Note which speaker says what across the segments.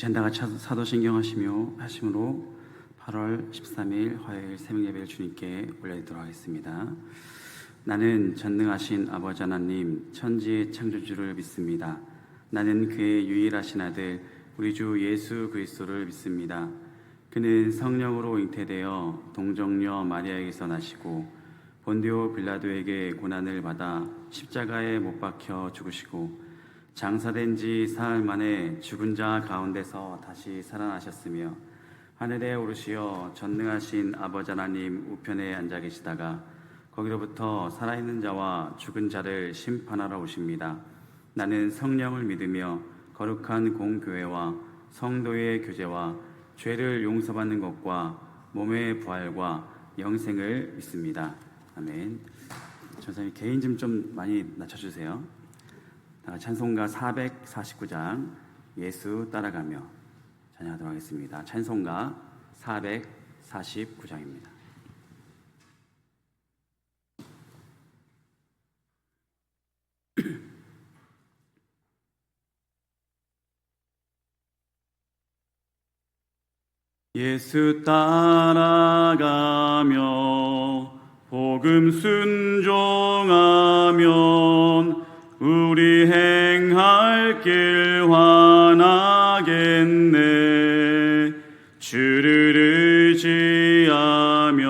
Speaker 1: 젠다가 사도신경 하심으로 8월 13일 화요일 새벽예배를 주님께 올려드리도록 하겠습니다. 나는 전능하신 아버지 하나님 천지의 창조주를 믿습니다. 나는 그의 유일하신 아들 우리 주 예수 그리스도를 믿습니다. 그는 성령으로 잉태되어 동정녀 마리아에게서 나시고 본디오 빌라도에게 고난을 받아 십자가에 못 박혀 죽으시고 장사된 지 사흘 만에 죽은 자 가운데서 다시 살아나셨으며 하늘에 오르시어 전능하신 아버지 하나님 우편에 앉아 계시다가 거기로부터 살아있는 자와 죽은 자를 심판하러 오십니다. 나는 성령을 믿으며 거룩한 공교회와 성도의 교제와 죄를 용서받는 것과 몸의 부활과 영생을 믿습니다. 아멘. 전사님 개인 좀 많이 낮춰주세요. 찬송가 449장 예수 따라가며 찬양하도록 하겠습니다. 찬송가 449장입니다. 예수 따라가며 복음 순종하면 우리 행할 길 환하겠네. 주를 의지하며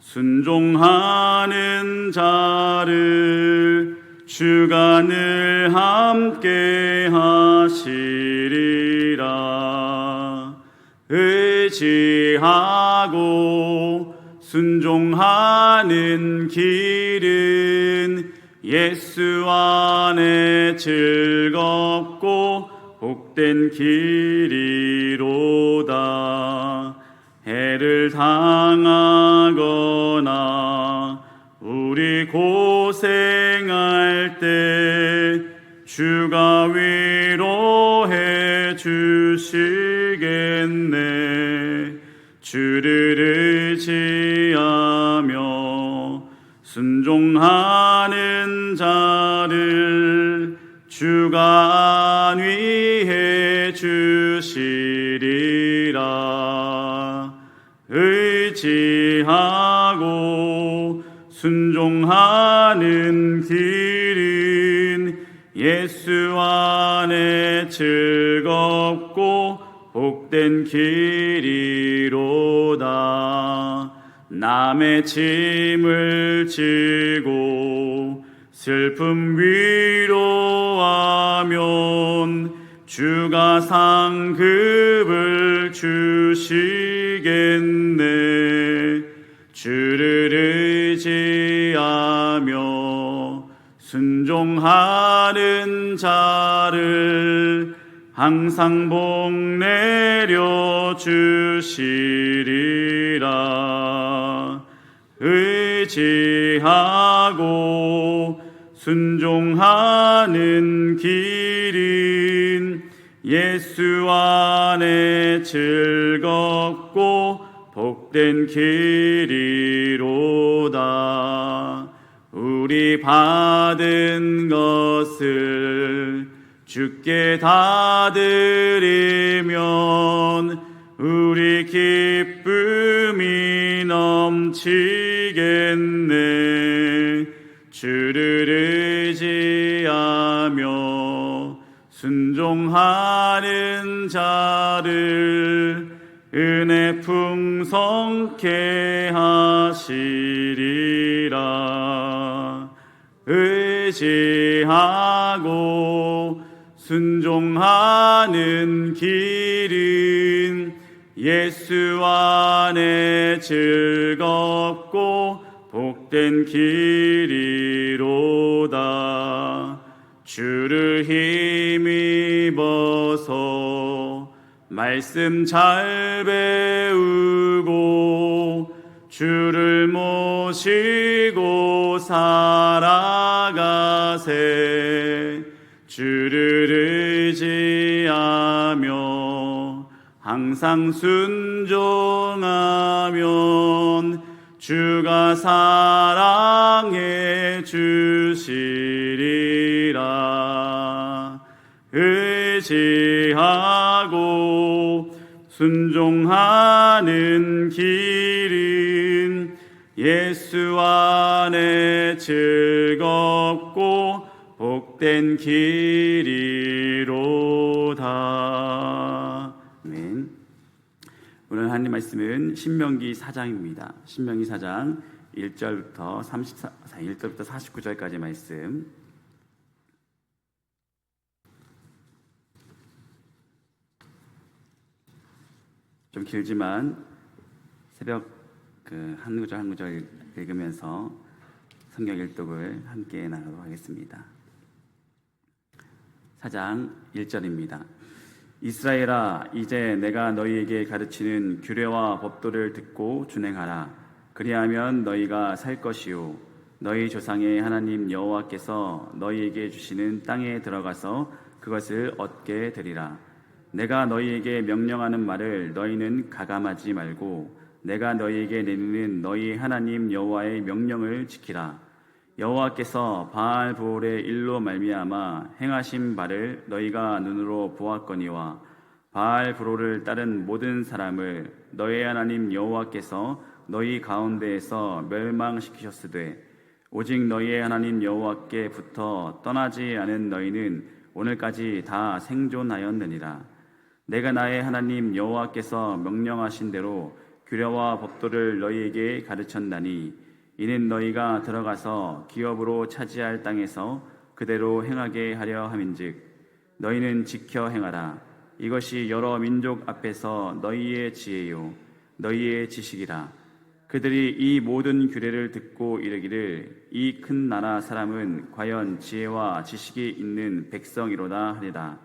Speaker 1: 순종하는 자를 주가 늘 함께 하시리라. 의지하고 순종하는 길은 예수 안에 즐겁고 복된 길이로다. 해를 당하거나 우리 고생할 때 주가 위로해 주시겠네. 주를 의지하며 순종하는 자를 주가 안위해 주시리라. 의지하고 순종하는 길은 예수 안에 즐겁고 복된 길이로다. 남의 짐을 지고 슬픔 위로하면 주가 상급을 주시겠네. 주를 의지하며 순종하는 자를 항상 복 내려 주시리라. 의지하고 순종하는 길은 예수 안에 즐겁고 복된 길이로다. 우리 받은 것을 주께 다 드리면 우리 기쁨이 넘치겠네. 주를 의지하며 순종하는 자를 은혜 풍성케 하시리라. 의지하고 순종하는 길은 예수 안에 즐겁고 복된 길이로다. 주를 힘입어서 말씀 잘 배우고 주를 모시고 살아가세. 주를 의지하며 항상 순종하면 주가 사랑해 주시리라. 의지하고 순종하는 길은 예수 안에 즐겁고 복된 길이로다. 아멘. 오늘 하나님 말씀은 신명기 4장입니다. 신명기 4장 1절부터 49절까지 말씀. 좀 길지만 새벽 한 구절 한 구절 읽으면서 성경 일독을 함께 나누도록 하겠습니다. 4장 1절입니다. 이스라엘아, 이제 내가 너희에게 가르치는 규례와 법도를 듣고 준행하라. 그리하면 너희가 살 것이요 너희 조상의 하나님 여호와께서 너희에게 주시는 땅에 들어가서 그것을 얻게 되리라. 내가 너희에게 명령하는 말을 너희는 가감하지 말고 내가 너희에게 내리는 너희 하나님 여호와의 명령을 지키라. 여호와께서 바알브올의 일로 말미암아 행하신 바를 너희가 눈으로 보았거니와 바알브올을 따른 모든 사람을 너희 하나님 여호와께서 너희 가운데에서 멸망시키셨으되 오직 너희의 하나님 여호와께 붙어 떠나지 않은 너희는 오늘까지 다 생존하였느니라. 내가 나의 하나님 여호와께서 명령하신 대로 규례와 법도를 너희에게 가르쳤나니 이는 너희가 들어가서 기업으로 차지할 땅에서 그대로 행하게 하려 함인즉 너희는 지켜 행하라. 이것이 여러 민족 앞에서 너희의 지혜요 너희의 지식이라. 그들이 이 모든 규례를 듣고 이르기를 이 큰 나라 사람은 과연 지혜와 지식이 있는 백성이로다 하리라.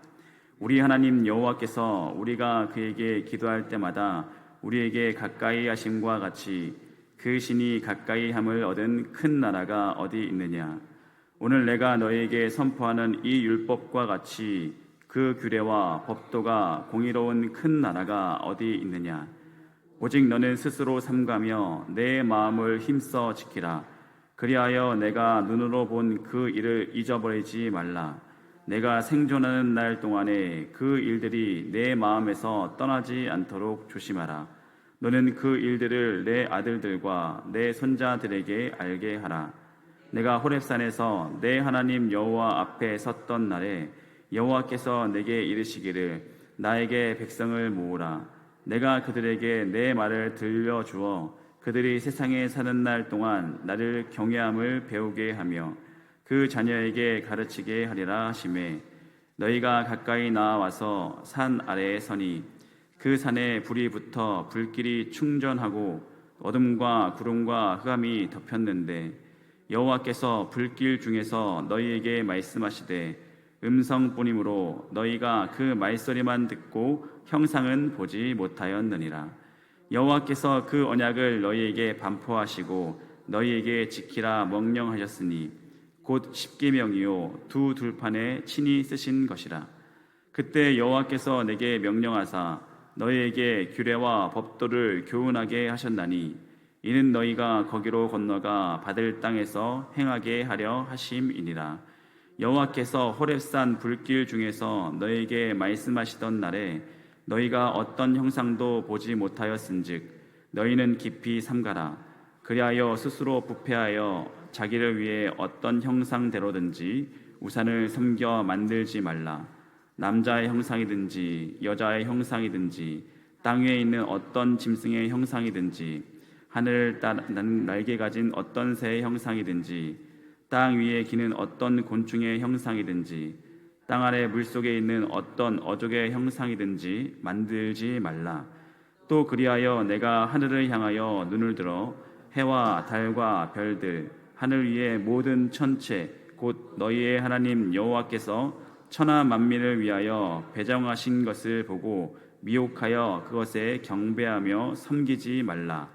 Speaker 1: 우리 하나님 여호와께서 우리가 그에게 기도할 때마다 우리에게 가까이 하심과 같이 그 신이 가까이 함을 얻은 큰 나라가 어디 있느냐. 오늘 내가 너에게 선포하는 이 율법과 같이 그 규례와 법도가 공의로운 큰 나라가 어디 있느냐. 오직 너는 스스로 삼가며 내 마음을 힘써 지키라. 그리하여 내가 눈으로 본 그 일을 잊어버리지 말라. 내가 생존하는 날 동안에 그 일들이 내 마음에서 떠나지 않도록 조심하라. 너는 그 일들을 내 아들들과 내 손자들에게 알게 하라. 내가 호렙산에서 내 하나님 여호와 앞에 섰던 날에 여호와께서 내게 이르시기를 나에게 백성을 모으라. 내가 그들에게 내 말을 들려주어 그들이 세상에 사는 날 동안 나를 경외함을 배우게 하며 그 자녀에게 가르치게 하리라 하시매 너희가 가까이 나와서 산 아래에 서니 그 산에 불이 붙어 불길이 충전하고 어둠과 구름과 흑암이 덮였는데 여호와께서 불길 중에서 너희에게 말씀하시되 음성뿐이므로 너희가 그 말소리만 듣고 형상은 보지 못하였느니라. 여호와께서 그 언약을 너희에게 반포하시고 너희에게 지키라 명령하셨으니 곧 십계명이요 두 둘판에 친히 쓰신 것이라. 그때 여호와께서 내게 명령하사 너희에게 규례와 법도를 교훈하게 하셨나니 이는 너희가 거기로 건너가 받을 땅에서 행하게 하려 하심이니라. 여호와께서 호렙산 불길 중에서 너희에게 말씀하시던 날에 너희가 어떤 형상도 보지 못하였은즉 너희는 깊이 삼가라. 그리하여 스스로 부패하여 자기를 위해 어떤 형상대로든지 우상을 섬겨 만들지 말라. 남자의 형상이든지 여자의 형상이든지 땅 위에 있는 어떤 짐승의 형상이든지 하늘을 따는 날개 가진 어떤 새의 형상이든지 땅 위에 기는 어떤 곤충의 형상이든지 땅 아래 물속에 있는 어떤 어족의 형상이든지 만들지 말라. 또 그리하여 내가 하늘을 향하여 눈을 들어 해와 달과 별들 하늘 위의 모든 천체 곧 너희의 하나님 여호와께서 천하 만민을 위하여 배정하신 것을 보고 미혹하여 그것에 경배하며 섬기지 말라.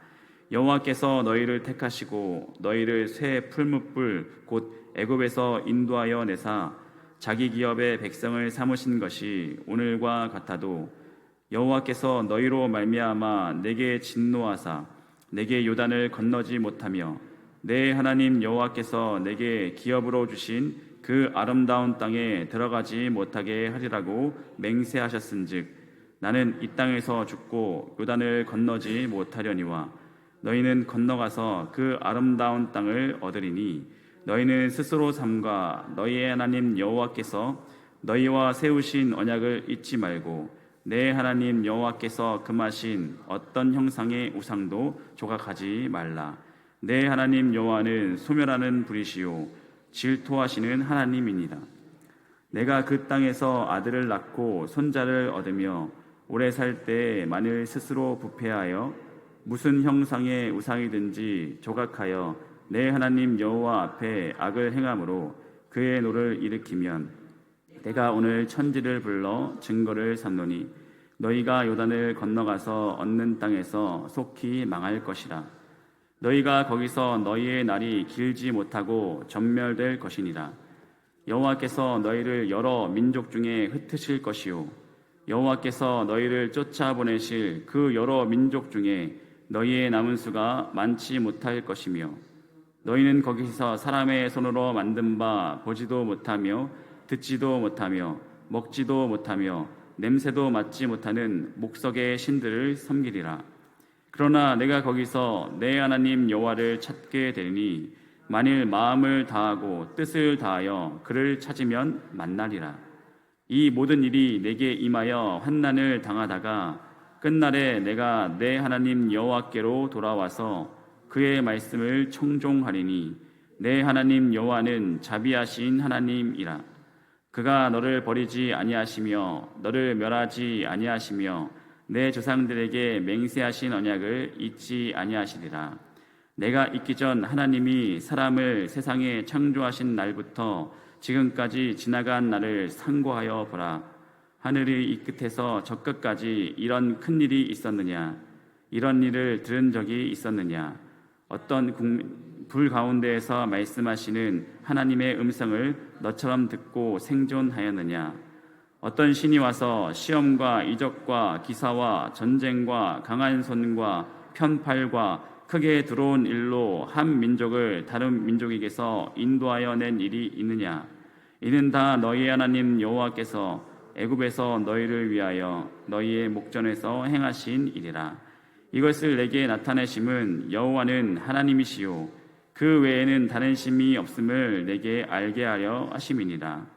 Speaker 1: 여호와께서 너희를 택하시고 너희를 새 풀무불 곧 애굽에서 인도하여 내사 자기 기업의 백성을 삼으신 것이 오늘과 같아도 여호와께서 너희로 말미암아 내게 진노하사 내게 요단을 건너지 못하며 내 하나님 여호와께서 내게 기업으로 주신 그 아름다운 땅에 들어가지 못하게 하리라고 맹세하셨은즉 나는 이 땅에서 죽고 요단을 건너지 못하려니와 너희는 건너가서 그 아름다운 땅을 얻으리니 너희는 스스로 삼가 너희의 하나님 여호와께서 너희와 세우신 언약을 잊지 말고 내 하나님 여호와께서 금하신 어떤 형상의 우상도 조각하지 말라. 내 하나님 여호와는 소멸하는 불이시요 질투하시는 하나님이니라. 내가 그 땅에서 아들을 낳고 손자를 얻으며 오래 살 때에 만일 스스로 부패하여 무슨 형상의 우상이든지 조각하여 내 하나님 여호와 앞에 악을 행함으로 그의 노를 일으키면 내가 오늘 천지를 불러 증거를 삼노니 너희가 요단을 건너가서 얻는 땅에서 속히 망할 것이라. 너희가 거기서 너희의 날이 길지 못하고 전멸될 것이니라. 여호와께서 너희를 여러 민족 중에 흩으실 것이요 여호와께서 너희를 쫓아보내실 그 여러 민족 중에 너희의 남은 수가 많지 못할 것이며 너희는 거기서 사람의 손으로 만든 바 보지도 못하며 듣지도 못하며 먹지도 못하며 냄새도 맡지 못하는 목석의 신들을 섬기리라. 그러나 내가 거기서 내 하나님 여호와를 찾게 되니 만일 마음을 다하고 뜻을 다하여 그를 찾으면 만나리라. 이 모든 일이 내게 임하여 환난을 당하다가 끝날에 내가 내 하나님 여호와께로 돌아와서 그의 말씀을 청종하리니 내 하나님 여호와는 자비하신 하나님이라. 그가 너를 버리지 아니하시며 너를 멸하지 아니하시며 내 조상들에게 맹세하신 언약을 잊지 아니하시리라. 내가 있기 전 하나님이 사람을 세상에 창조하신 날부터 지금까지 지나간 날을 상고하여 보라. 하늘의 이 끝에서 저 끝까지 이런 큰 일이 있었느냐? 이런 일을 들은 적이 있었느냐? 어떤 불 가운데에서 말씀하시는 하나님의 음성을 너처럼 듣고 생존하였느냐? 어떤 신이 와서 시험과 이적과 기사와 전쟁과 강한 손과 편팔과 크게 들어온 일로 한 민족을 다른 민족에게서 인도하여 낸 일이 있느냐? 이는 다 너희 하나님 여호와께서 애굽에서 너희를 위하여 너희의 목전에서 행하신 일이라. 이것을 내게 나타내심은 여호와는 하나님이시요 그 외에는 다른 신이 없음을 내게 알게 하려 하심이니라.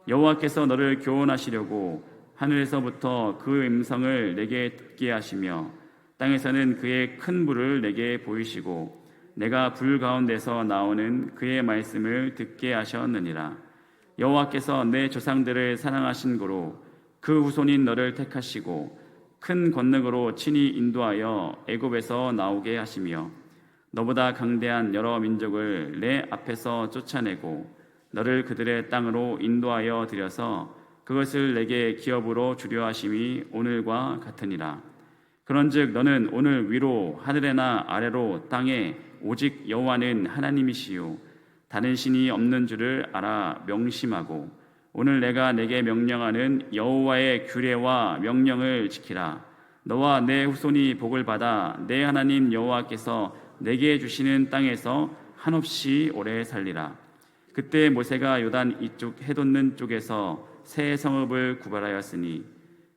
Speaker 1: 여호와께서 너를 교훈하시려고 하늘에서부터 그 음성을 내게 듣게 하시며 땅에서는 그의 큰 불을 내게 보이시고 내가 불 가운데서 나오는 그의 말씀을 듣게 하셨느니라. 여호와께서 내 조상들을 사랑하신 고로 그 후손인 너를 택하시고 큰 권능으로 친히 인도하여 애굽에서 나오게 하시며 너보다 강대한 여러 민족을 내 앞에서 쫓아내고 너를 그들의 땅으로 인도하여 들여서 그것을 내게 기업으로 주려 하심이 오늘과 같으니라. 그런즉 너는 오늘 위로 하늘에나 아래로 땅에 오직 여호와는 하나님이시요 다른 신이 없는 줄을 알아 명심하고 오늘 내가 내게 명령하는 여호와의 규례와 명령을 지키라. 너와 내 후손이 복을 받아 내 하나님 여호와께서 내게 주시는 땅에서 한없이 오래 살리라. 그때 모세가 요단 이쪽 해돋는 쪽에서 새 성읍을 구별하였으니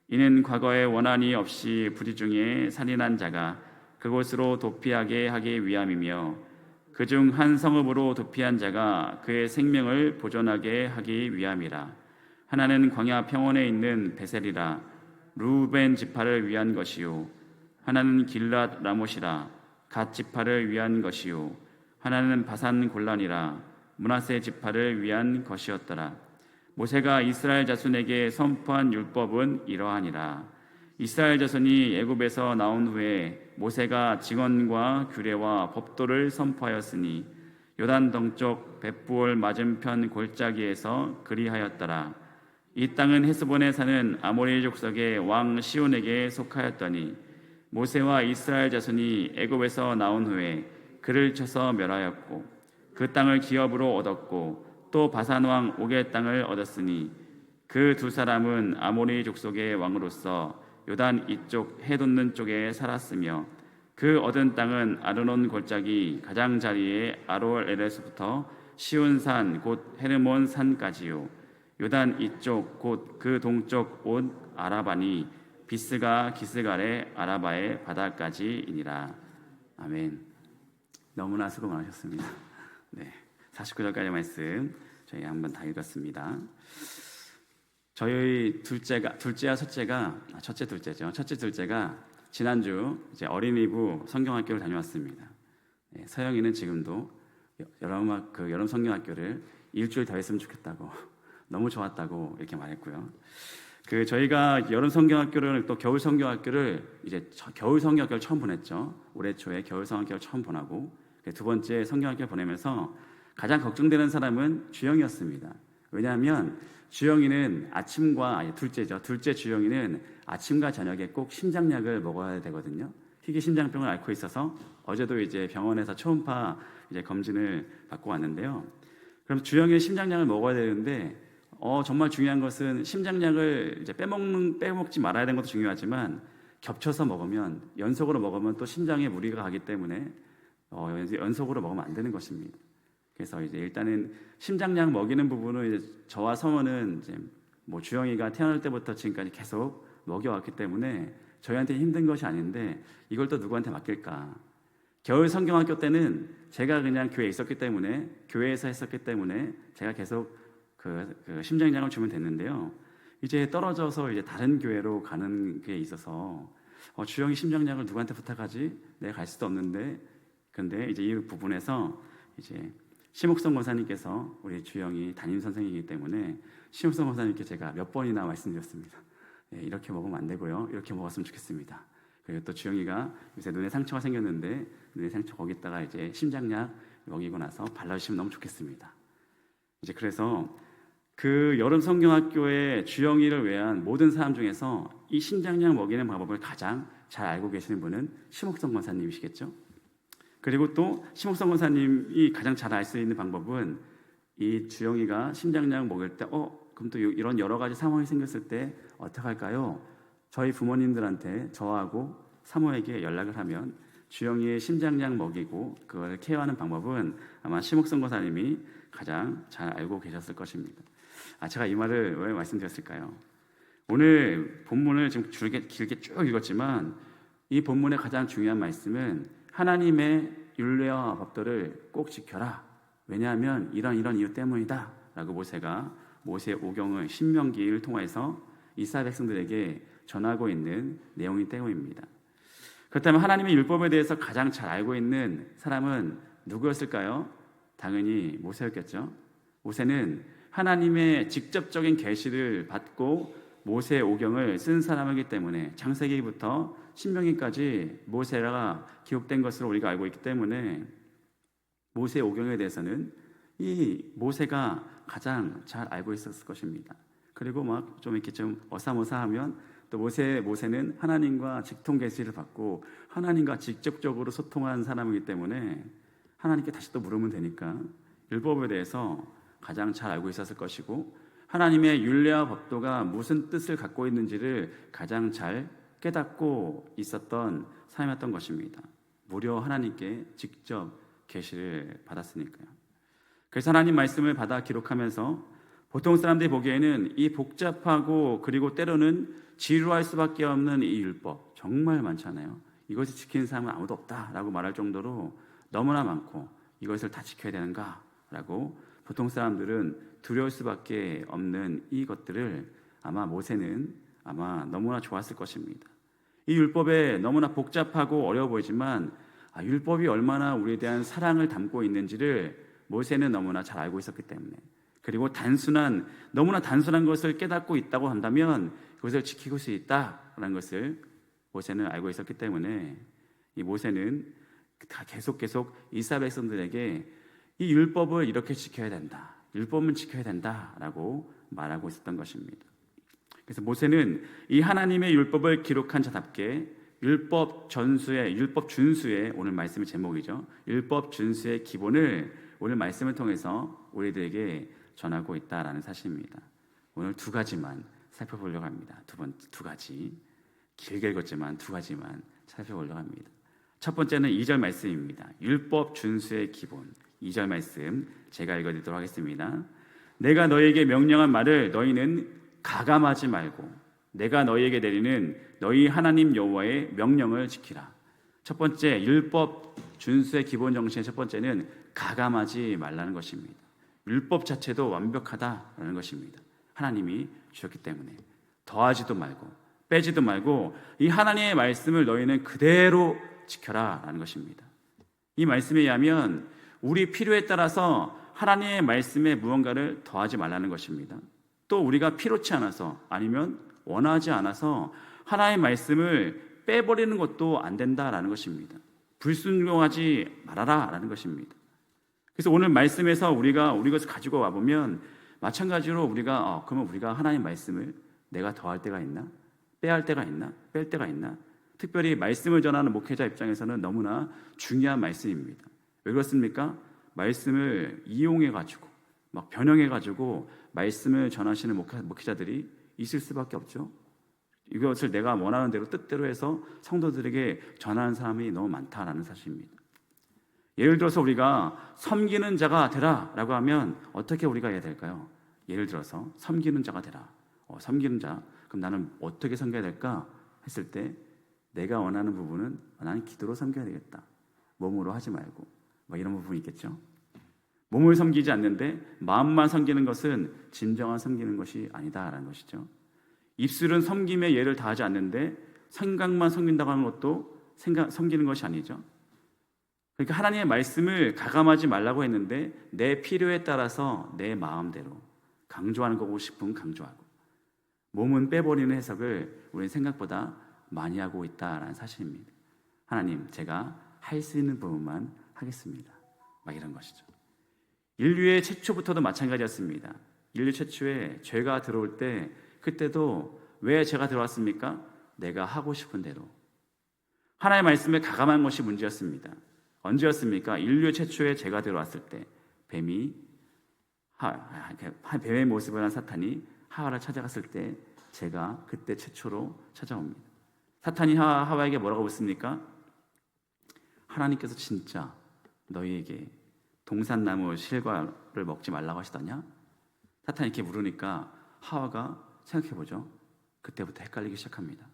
Speaker 1: 이는 과거에 원한이 없이 부지 중에 살인한 자가 그곳으로 도피하게 하기 위함이며 그중 한 성읍으로 도피한 자가 그의 생명을 보존하게 하기 위함이라. 하나는 광야 평원에 있는 베셀이라 루벤 지파를 위한 것이요 하나는 길랏 라못이라 갓 지파를 위한 것이요 하나는 바산 골란이라 므낫세 지파를 위한 것이었더라. 모세가 이스라엘 자손에게 선포한 율법은 이러하니라. 이스라엘 자손이 애굽에서 나온 후에 모세가 직언과 규례와 법도를 선포하였으니 요단 동쪽 벳부올 맞은편 골짜기에서 그리하였더라. 이 땅은 헤스본에 사는 아모리 족속의 왕 시온에게 속하였더니 모세와 이스라엘 자손이 애굽에서 나온 후에 그를 쳐서 멸하였고 그 땅을 기업으로 얻었고 또 바산 왕 옥의 땅을 얻었으니 그 두 사람은 아모리 족속의 왕으로서 요단 이쪽 해돋는 쪽에 살았으며 그 얻은 땅은 아르논 골짜기 가장자리의 아롤에레스부터 시온산 곧 헤르몬 산까지요 요단 이쪽 곧 그 동쪽 온 아라바니 비스가 기스갈의 아라바의 바다까지이니라. 아멘. 너무나 수고 많으셨습니다. 네, 49절까지 말씀 저희 한번 다 읽었습니다. 저희 둘째가 첫째 둘째가 지난주 이제 어린이부 성경학교를 다녀왔습니다. 네, 서영이는 지금도 여름 성경학교를 일주일 더 했으면 좋겠다고 너무 좋았다고 이렇게 말했고요. 저희가 여름 성경학교를 또 겨울 성경학교를 이제 겨울 성경학교를 처음 보냈죠. 올해 초에 겨울 성경학교를 처음 보내고 두 번째 성경학교를 보내면서 가장 걱정되는 사람은 주영이었습니다. 왜냐하면 주영이는 둘째 주영이는 아침과 저녁에 꼭 심장약을 먹어야 되거든요. 희귀 심장병을 앓고 있어서 어제도 이제 병원에서 초음파 이제 검진을 받고 왔는데요. 그럼 주영이는 심장약을 먹어야 되는데 정말 중요한 것은 심장약을 이제 빼먹지 말아야 되는 것도 중요하지만 겹쳐서 먹으면 연속으로 먹으면 또 심장에 무리가 가기 때문에 연속으로 먹으면 안 되는 것입니다. 그래서 이제 일단은 심장약 먹이는 부분은 이제 저와 성원은 이제 주영이가 태어날 때부터 지금까지 계속 먹여왔기 때문에 저희한테 힘든 것이 아닌데 이걸 또 누구한테 맡길까? 겨울 성경학교 때는 제가 그냥 교회에 있었기 때문에 교회에서 했었기 때문에 제가 계속 그 심장약을 주면 됐는데요. 이제 떨어져서 이제 다른 교회로 가는 게 있어서 주영이 심장약을 누구한테 부탁하지? 내가 갈 수도 없는데. 근데 이제 이 부분에서 이제 심옥성 권사님께서 우리 주영이 담임 선생이기 때문에 심옥성 권사님께 제가 몇 번이나 말씀드렸습니다. 네, 이렇게 먹으면 안 되고요. 이렇게 먹었으면 좋겠습니다. 그리고 또 주영이가 요새 눈에 상처가 생겼는데 눈에 상처 거기다가 이제 심장약 먹이고 나서 발라주시면 너무 좋겠습니다. 이제 그래서 그 여름 성경학교에 주영이를 위한 모든 사람 중에서 이 심장약 먹이는 방법을 가장 잘 알고 계시는 분은 심옥성 권사님이시겠죠. 그리고 또 심옥성 권사님이 가장 잘 알 수 있는 방법은 이 주영이가 심장약 먹일 때 그럼 또 이런 여러 가지 상황이 생겼을 때 어떻게 할까요? 저희 부모님들한테 저하고 사모에게 연락을 하면 주영이의 심장약 먹이고 그걸 케어하는 방법은 아마 심옥성 권사님이 가장 잘 알고 계셨을 것입니다. 제가 이 말을 왜 말씀드렸을까요? 오늘 본문을 지금 길게 쭉 읽었지만 이 본문의 가장 중요한 말씀은 하나님의 율례와 법도를 꼭 지켜라. 왜냐하면 이런 이유 때문이다 라고 모세 오경을 신명기를 통해서 이스라엘 백성들에게 전하고 있는 내용이 때문입니다. 그렇다면 하나님의 율법에 대해서 가장 잘 알고 있는 사람은 누구였을까요? 당연히 모세였겠죠. 모세는 하나님의 직접적인 계시를 받고 모세 오경을 쓴 사람이기 때문에 창세기부터 신명기까지 모세가 기록된 것으로 우리가 알고 있기 때문에 모세 오경에 대해서는 이 모세가 가장 잘 알고 있었을 것입니다. 그리고 좀 이렇게 좀 어사모사하면 또 모세는 하나님과 직통 계시를 받고 하나님과 직접적으로 소통한 사람이기 때문에 하나님께 다시 또 물으면 되니까 율법에 대해서 가장 잘 알고 있었을 것이고 하나님의 율례와 법도가 무슨 뜻을 갖고 있는지를 가장 잘 깨닫고 있었던 사람이었던 것입니다. 무려 하나님께 직접 계시를 받았으니까요. 그래서 하나님 말씀을 받아 기록하면서 보통 사람들이 보기에는 이 복잡하고 그리고 때로는 지루할 수밖에 없는 이 율법 정말 많잖아요. 이것을 지키는 사람은 아무도 없다라고 말할 정도로 너무나 많고 이것을 다 지켜야 되는가라고 보통 사람들은 두려울 수밖에 없는 이것들을 아마 모세는 너무나 좋았을 것입니다. 이 율법에 너무나 복잡하고 어려워 보이지만 율법이 얼마나 우리에 대한 사랑을 담고 있는지를 모세는 너무나 잘 알고 있었기 때문에 그리고 너무나 단순한 것을 깨닫고 있다고 한다면 그것을 지키고 수 있다라는 것을 모세는 알고 있었기 때문에 이 모세는 계속 이스라엘 백성들에게 이 율법을 이렇게 지켜야 된다. 율법은 지켜야 된다라고 말하고 있었던 것입니다. 그래서 모세는 이 하나님의 율법을 기록한 자답게 율법 준수의 오늘 말씀의 제목이죠. 율법 준수의 기본을 오늘 말씀을 통해서 우리들에게 전하고 있다라는 사실입니다. 오늘 두 가지만 살펴보려고 합니다. 두 가지. 길게 읽었지만 두 가지만 살펴보려고 합니다. 첫 번째는 2절 말씀입니다. 율법 준수의 기본. 2절 말씀 제가 읽어드리도록 하겠습니다. 내가 너희에게 명령한 말을 너희는 가감하지 말고 내가 너희에게 내리는 너희 하나님 여호와의 명령을 지키라. 첫 번째, 율법 준수의 기본 정신의 첫 번째는 가감하지 말라는 것입니다. 율법 자체도 완벽하다라는 것입니다. 하나님이 주셨기 때문에 더하지도 말고 빼지도 말고 이 하나님의 말씀을 너희는 그대로 지켜라라는 것입니다. 이 말씀에 의하면 우리 필요에 따라서 하나님의 말씀에 무언가를 더하지 말라는 것입니다. 또 우리가 필요치 않아서 아니면 원하지 않아서 하나님의 말씀을 빼버리는 것도 안 된다라는 것입니다. 불순종하지 말아라라는 것입니다. 그래서 오늘 말씀에서 우리가 것을 가지고 와보면 마찬가지로 우리가 그러면 우리가 하나님 말씀을 내가 더할 때가 있나? 빼야 할 때가 있나? 뺄 때가 있나? 특별히 말씀을 전하는 목회자 입장에서는 너무나 중요한 말씀입니다. 왜 그렇습니까? 말씀을 이용해가지고 막 변형해가지고 말씀을 전하시는 목회자들이 있을 수밖에 없죠. 이것을 내가 원하는 대로 뜻대로 해서 성도들에게 전하는 사람이 너무 많다라는 사실입니다. 예를 들어서 우리가 섬기는 자가 되라 라고 하면 어떻게 우리가 해야 될까요? 예를 들어서 섬기는 자가 되라. 섬기는 자, 그럼 나는 어떻게 섬겨야 될까? 했을 때 내가 원하는 부분은 나는 기도로 섬겨야 되겠다. 몸으로 하지 말고 이런 부분이 있겠죠. 몸을 섬기지 않는데 마음만 섬기는 것은 진정한 섬기는 것이 아니다라는 것이죠. 입술은 섬김의 예를 다하지 않는데 생각만 섬긴다고 하는 것도 섬기는 것이 아니죠. 그러니까 하나님의 말씀을 가감하지 말라고 했는데 내 필요에 따라서 내 마음대로 강조하는 거고 싶으면 강조하고 몸은 빼버리는 해석을 우리는 생각보다 많이 하고 있다라는 사실입니다. 하나님, 제가 할 수 있는 부분만 하겠습니다. 이런 것이죠. 인류의 최초부터도 마찬가지였습니다. 인류 최초에 죄가 들어올 때 그때도 왜 죄가 들어왔습니까? 내가 하고 싶은 대로. 하나님의 말씀에 가감한 것이 문제였습니다. 언제였습니까? 인류 최초에 죄가 들어왔을 때 뱀의 모습을 한 사탄이 하와를 찾아갔을 때 죄가 그때 최초로 찾아옵니다. 사탄이 하와에게 뭐라고 묻습니까? 하나님께서 진짜 너희에게 동산나무 실과를 먹지 말라고 하시더냐? 사탄이 이렇게 물으니까 하와가 생각해보죠. 그때부터 헷갈리기 시작합니다.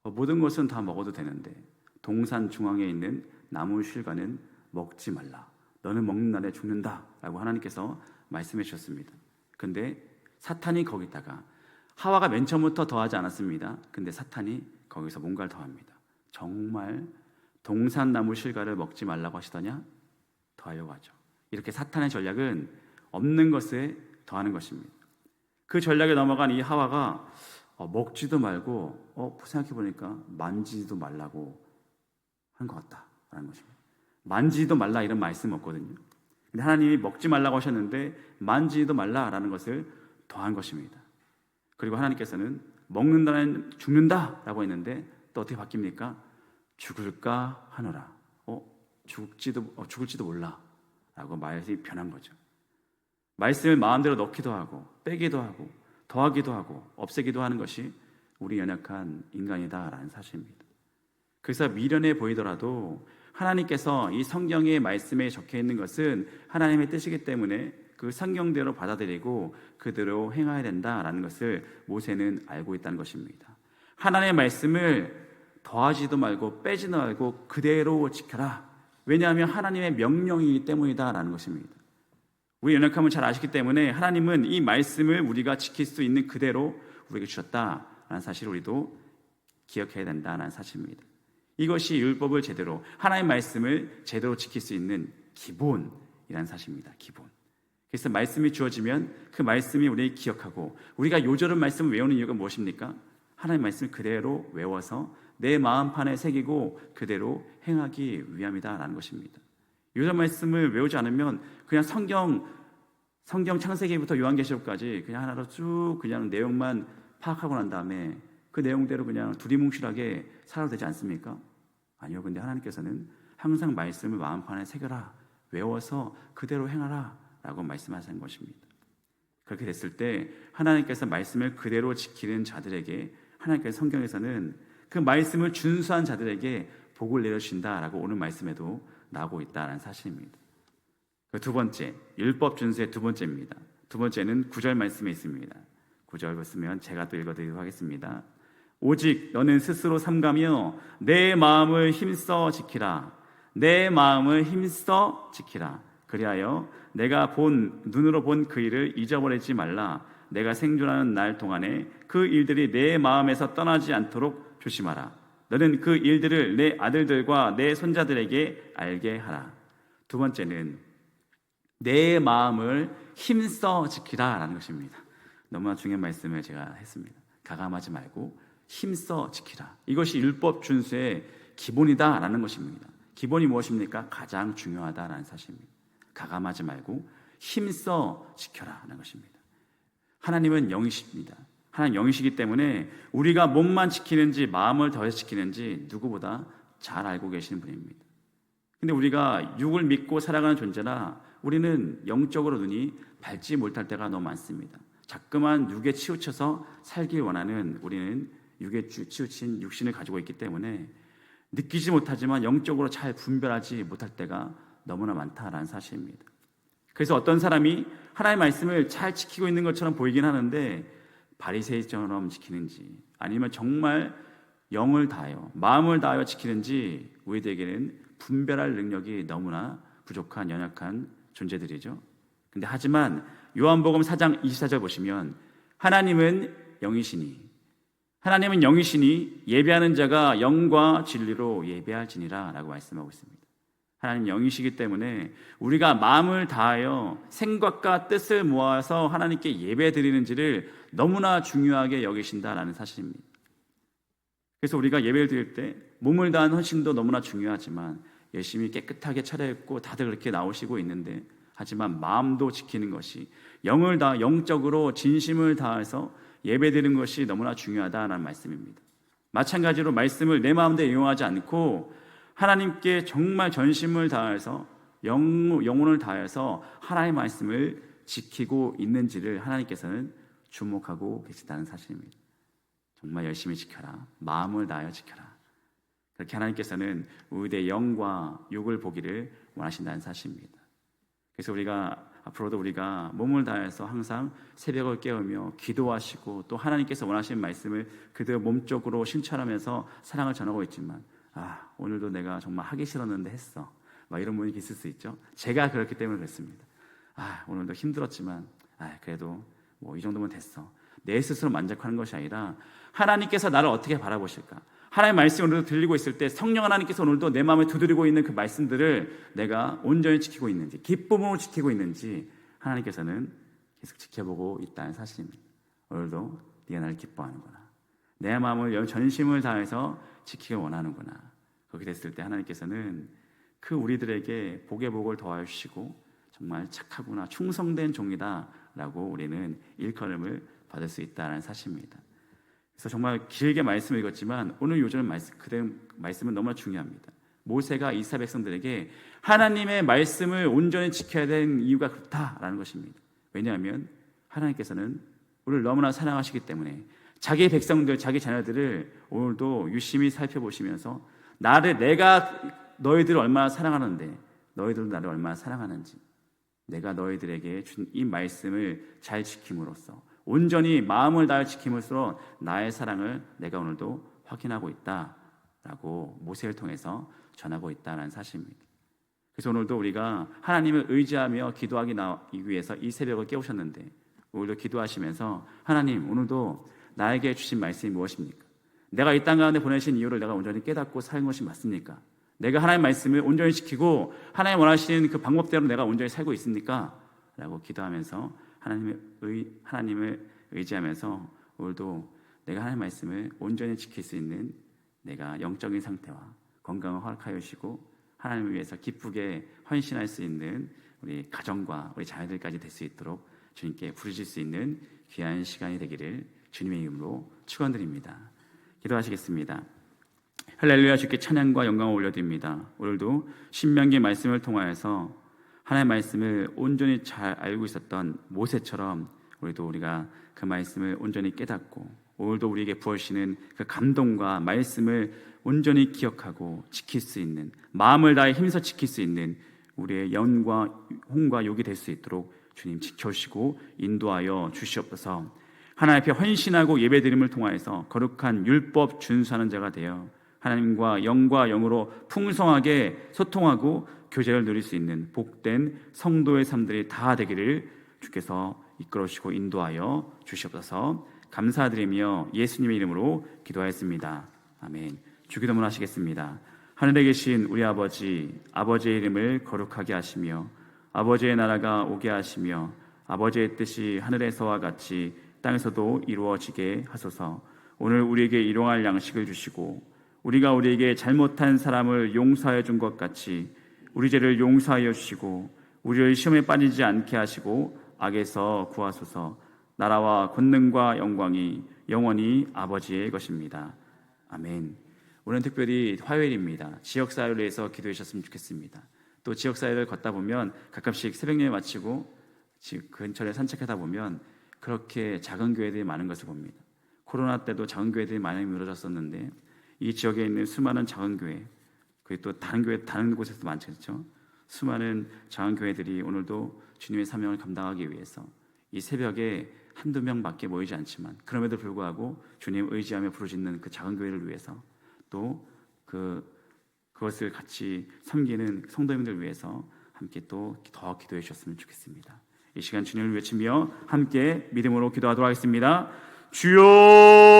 Speaker 1: 모든 것은 다 먹어도 되는데 동산 중앙에 있는 나무 실과는 먹지 말라. 너는 먹는 날에 죽는다 라고 하나님께서 말씀해 주셨습니다. 근데 사탄이 거기다가 하와가 맨 처음부터 더하지 않았습니다. 근데 사탄이 거기서 뭔가를 더합니다. 정말 동산나무 실과를 먹지 말라고 하시더냐? 더하려고 하죠. 이렇게 사탄의 전략은 없는 것에 더하는 것입니다. 그 전략에 넘어간 이 하와가 먹지도 말고 생각해보니까 만지지도 말라고 한 것 같다라는 것입니다. 만지지도 말라 이런 말씀 없거든요. 근데 하나님이 먹지 말라고 하셨는데 만지지도 말라라는 것을 더한 것입니다. 그리고 하나님께서는 먹는다는 죽는다라고 했는데 또 어떻게 바뀝니까? 죽을까 하노라. 죽을지도 몰라라고 말이 변한 거죠. 말씀을 마음대로 넣기도 하고 빼기도 하고 더하기도 하고 없애기도 하는 것이 우리 연약한 인간이다라는 사실입니다. 그래서 미련해 보이더라도 하나님께서 이 성경의 말씀에 적혀 있는 것은 하나님의 뜻이기 때문에 그 성경대로 받아들이고 그대로 행해야 된다라는 것을 모세는 알고 있다는 것입니다. 하나님의 말씀을 더하지도 말고 빼지도 말고 그대로 지켜라. 왜냐하면 하나님의 명령이기 때문이다라는 것입니다. 우리 연약함을 잘 아시기 때문에 하나님은 이 말씀을 우리가 지킬 수 있는 그대로 우리에게 주셨다라는 사실을 우리도 기억해야 된다는 사실입니다. 이것이 율법을 제대로 하나님의 말씀을 제대로 지킬 수 있는 기본이라는 사실입니다. 기본. 그래서 말씀이 주어지면 그 말씀이 우리에게 기억하고 우리가 요절은 말씀을 외우는 이유가 무엇입니까? 하나님의 말씀을 그대로 외워서 내 마음판에 새기고 그대로 행하기 위함이다라는 것입니다. 요절 말씀을 외우지 않으면 그냥 성경 창세기부터 요한계시록까지 그냥 하나로 쭉 그냥 내용만 파악하고 난 다음에 그 내용대로 그냥 두리뭉실하게 살아도 되지 않습니까? 아니요. 근데 하나님께서는 항상 말씀을 마음판에 새겨라, 외워서 그대로 행하라 라고 말씀하시는 것입니다. 그렇게 됐을 때 하나님께서 말씀을 그대로 지키는 자들에게 하나님께서 성경에서는 그 말씀을 준수한 자들에게 복을 내려주신다라고 오늘 말씀에도 나오고 있다는 사실입니다. 두 번째, 율법 준수의 두 번째입니다. 두 번째는 9절 말씀에 있습니다. 9절 보시면 제가 또 읽어드리도록 하겠습니다. 오직 너는 스스로 삼가며 내 마음을 힘써 지키라. 내 마음을 힘써 지키라. 그리하여 내가 눈으로 본 그 일을 잊어버리지 말라. 내가 생존하는 날 동안에 그 일들이 내 마음에서 떠나지 않도록 조심하라. 너는 그 일들을 내 아들들과 내 손자들에게 알게 하라. 두 번째는 내 마음을 힘써 지키라 라는 것입니다. 너무나 중요한 말씀을 제가 했습니다. 가감하지 말고 힘써 지키라. 이것이 율법 준수의 기본이다 라는 것입니다. 기본이 무엇입니까? 가장 중요하다라는 사실입니다. 가감하지 말고 힘써 지켜라 하는 것입니다. 하나님은 영이십니다. 하나님 영이시기 때문에 우리가 몸만 지키는지 마음을 더해서 지키는지 누구보다 잘 알고 계시는 분입니다. 근데 우리가 육을 믿고 살아가는 존재라 우리는 영적으로 눈이 밝지 못할 때가 너무 많습니다. 자꾸만 육에 치우쳐서 살길 원하는 우리는 육에 치우친 육신을 가지고 있기 때문에 느끼지 못하지만 영적으로 잘 분별하지 못할 때가 너무나 많다라는 사실입니다. 그래서 어떤 사람이 하나님의 말씀을 잘 지키고 있는 것처럼 보이긴 하는데 바리새인처럼 지키는지 아니면 정말 영을 다하여 마음을 다하여 지키는지 우리에게는 분별할 능력이 너무나 부족한 연약한 존재들이죠. 근데 하지만 요한복음 4장 24절 보시면 하나님은 영이시니 예배하는 자가 영과 진리로 예배할지니라 라고 말씀하고 있습니다. 하나님 영이시기 때문에 우리가 마음을 다하여 생각과 뜻을 모아서 하나님께 예배드리는지를 너무나 중요하게 여기신다라는 사실입니다. 그래서 우리가 예배를 드릴 때 몸을 다한 헌신도 너무나 중요하지만 열심히 깨끗하게 차려입고 다들 그렇게 나오시고 있는데 하지만 마음도 지키는 것이 영을 다 영적으로 진심을 다해서 예배드리는 것이 너무나 중요하다는 말씀입니다. 마찬가지로 말씀을 내 마음대로 이용하지 않고 하나님께 정말 전심을 다해서 영혼을 다해서 하나님의 말씀을 지키고 있는지를 하나님께서는 주목하고 계시다는 사실입니다. 정말 열심히 지켜라. 마음을 다하여 지켜라. 그렇게 하나님께서는 우리의 영과 육을 보기를 원하신다는 사실입니다. 그래서 앞으로도 우리가 몸을 다해서 항상 새벽을 깨우며 기도하시고 또 하나님께서 원하시는 말씀을 그대로 몸적으로 실천하면서 사랑을 전하고 있지만 오늘도 내가 정말 하기 싫었는데 했어 이런 분이 있을 수 있죠. 제가 그렇기 때문에 그랬습니다. 오늘도 힘들었지만 그래도 이 정도면 됐어. 내 스스로 만족하는 것이 아니라 하나님께서 나를 어떻게 바라보실까? 하나님의 말씀을 오늘도 들리고 있을 때 성령 하나님께서 오늘도 내 마음에 두드리고 있는 그 말씀들을 내가 온전히 지키고 있는지 기쁨으로 지키고 있는지 하나님께서는 계속 지켜보고 있다는 사실입니다. 오늘도 네가 나를 기뻐하는구나. 내 마음을 전심을 다해서 지키기 원하는구나. 그렇게 됐을 때 하나님께서는 그 우리들에게 복의 복을 더하여 주시고 정말 착하구나 충성된 종이다 라고 우리는 일컬음을 받을 수 있다는 사실입니다. 그래서 정말 길게 말씀을 읽었지만 오늘 요즘 말씀은 너무나 중요합니다. 모세가 이스라엘 백성들에게 하나님의 말씀을 온전히 지켜야 되는 이유가 그렇다라는 것입니다. 왜냐하면 하나님께서는 우리를 너무나 사랑하시기 때문에 자기 백성들, 자기 자녀들을 오늘도 유심히 살펴보시면서 내가 너희들을 얼마나 사랑하는데 너희들도 나를 얼마나 사랑하는지 내가 너희들에게 준 이 말씀을 잘 지킴으로써 온전히 마음을 다해 지킴으로써 나의 사랑을 내가 오늘도 확인하고 있다라고 모세를 통해서 전하고 있다는 사실입니다. 그래서 오늘도 우리가 하나님을 의지하며 기도하기 위해서 이 새벽을 깨우셨는데 오늘도 기도하시면서 하나님 오늘도 나에게 주신 말씀이 무엇입니까? 내가 이 땅 가운데 보내신 이유를 내가 온전히 깨닫고 사는 것이 맞습니까? 내가 하나님의 말씀을 온전히 지키고 하나님 원하시는 그 방법대로 내가 온전히 살고 있습니까? 라고 기도하면서 하나님을 의지하면서 오늘도 내가 하나님의 말씀을 온전히 지킬 수 있는 내가 영적인 상태와 건강을 허락하여 주시고 하나님을 위해서 기쁘게 헌신할 수 있는 우리 가정과 우리 자녀들까지 될 수 있도록 주님께 부르실 수 있는 귀한 시간이 되기를 주님의 이름으로 축원드립니다. 기도하시겠습니다. 할렐루야. 주께 찬양과 영광을 올려드립니다. 오늘도 신명기의 말씀을 통하여서 하나님의 말씀을 온전히 잘 알고 있었던 모세처럼 우리가 그 말씀을 온전히 깨닫고 오늘도 우리에게 부어주시는 그 감동과 말씀을 온전히 기억하고 지킬 수 있는 마음을 다해 힘써 지킬 수 있는 우리의 영과 혼과 욕이 될 수 있도록 주님 지켜주시고 인도하여 주시옵소서. 하나님 앞에 헌신하고 예배드림을 통하여서 거룩한 율법 준수하는 자가 되어 하나님과 영과 영으로 풍성하게 소통하고 교제를 누릴 수 있는 복된 성도의 삶들이 다 되기를 주께서 이끌어주시고 인도하여 주시옵소서. 감사드리며 예수님의 이름으로 기도하였습니다. 아멘. 주기도문 하시겠습니다. 하늘에 계신 우리 아버지, 아버지의 이름을 거룩하게 하시며 아버지의 나라가 오게 하시며 아버지의 뜻이 하늘에서와 같이 땅에서도 이루어지게 하소서. 오늘 우리에게 일용할 양식을 주시고 우리가 우리에게 잘못한 사람을 용서하여 준 것 같이 우리 죄를 용서하여 주시고 우리를 시험에 빠지지 않게 하시고 악에서 구하소서. 나라와 권능과 영광이 영원히 아버지의 것입니다. 아멘. 오늘 특별히 화요일입니다. 지역사회를 위해서 기도해 주셨으면 좋겠습니다. 또 지역사회를 걷다 보면 가끔씩 새벽 예배 마치고 집 근처를 산책하다 보면 그렇게 작은 교회들이 많은 것을 봅니다. 코로나 때도 작은 교회들이 많이 늘어졌었는데 이 지역에 있는 수많은 작은 교회, 그리고 또 다른 교회, 다른 곳에서도 많죠. 수많은 작은 교회들이 오늘도 주님의 사명을 감당하기 위해서 이 새벽에 한두 명밖에 모이지 않지만 그럼에도 불구하고 주님 의지하며 부르짖는 그 작은 교회를 위해서 또 그것을 같이 섬기는 성도님들 위해서 함께 또 더 기도해 주셨으면 좋겠습니다. 이 시간 주님을 외치며 함께 믿음으로 기도하도록 하겠습니다. 주여!